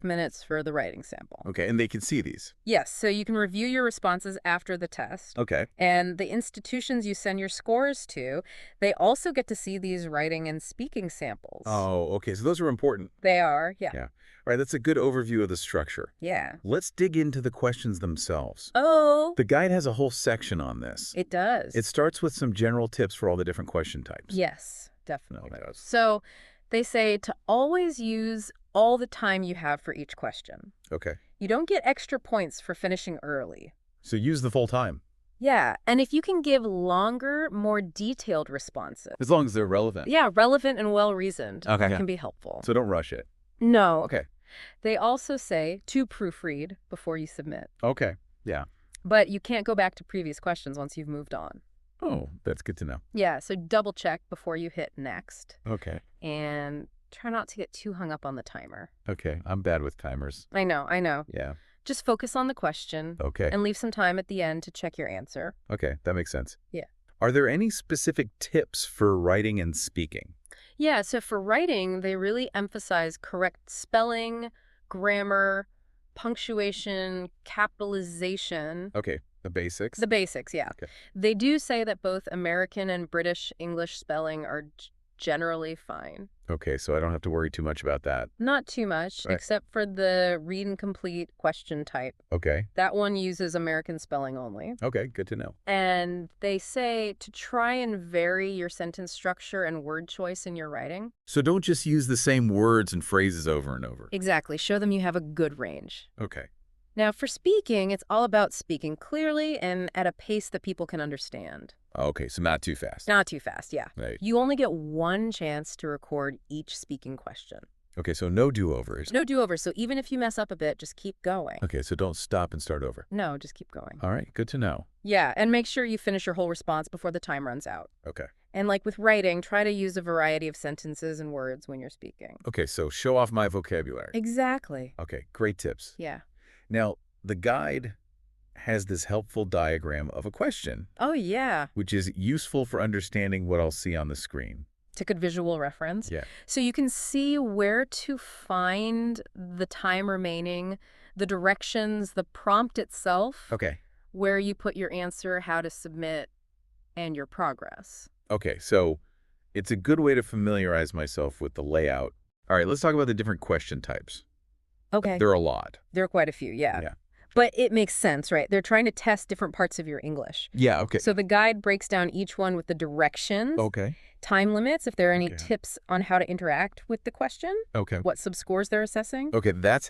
minutes for the writing sample. Okay, and they can see these. Yes, so you can review your responses after the test. Okay. And the institutions you send your scores to, they also get to see these writing and speaking samples. Oh, okay, so those are important. They are, yeah. Yeah. All right, that's a good overview of the structure. Yeah. Let's dig into the questions themselves. Oh. The guide has a whole section on this. It does. It starts with some general tips for all the different question types. Yes, definitely. It does. So they say to always use all the time you have for each question. Okay. You don't get extra points for finishing early. So use the full time. Yeah, and if you can give longer, more detailed responses. As long as they're relevant. Yeah, relevant and well-reasoned. Okay. Can be helpful. So don't rush it. No. Okay. They also say to proofread before you submit. Okay. Yeah. But you can't go back to previous questions once you've moved on. Oh, that's good to know. Yeah, so double check before you hit next. Okay. And try not to get too hung up on the timer. Okay. I'm bad with timers. I know. Yeah. Just focus on the question. Okay. And leave some time at the end to check your answer. Okay. That makes sense. Yeah. Are there any specific tips for writing and speaking? Yeah, so for writing, they really emphasize correct spelling, grammar, punctuation, capitalization. Okay. The basics? The basics, yeah. Okay. They do say that both American and British English spelling are generally fine. Okay, so I don't have to worry too much about that. Not too much, Right. except for the read and complete question type. Okay. That one uses American spelling only. Okay, good to know. And they say to try and vary your sentence structure and word choice in your writing. So don't just use the same words and phrases over and over. Exactly. Show them you have a good range. Okay. Now, for speaking, it's all about speaking clearly and at a pace that people can understand. Okay, so not too fast. Not too fast, yeah. Right. You only get one chance to record each speaking question. Okay, so no do-overs. No do-over, so even if you mess up a bit, just keep going. Okay, so don't stop and start over. No, just keep going. All right, good to know. Yeah, and make sure you finish your whole response before the time runs out. Okay. And like with writing, try to use a variety of sentences and words when you're speaking. Okay, so show off my vocabulary. Exactly. Okay, great tips. Yeah. Now, the guide has this helpful diagram of a question, Oh, yeah. which is useful for understanding what I'll see on the screen. It's a good visual reference. Yeah. So you can see where to find the time remaining, the directions, the prompt itself, Okay. where you put your answer, how to submit, and your progress. Okay, so it's a good way to familiarize myself with the layout. All right, let's talk about the different question types. Okay. There are a lot. There are quite a few, yeah. Yeah. But it makes sense, right? They're trying to test different parts of your English. Yeah, okay. So the guide breaks down each one with the directions, Okay. time limits, if there are any Okay. tips on how to interact with the question, Okay. what subscores they're assessing. Okay, that's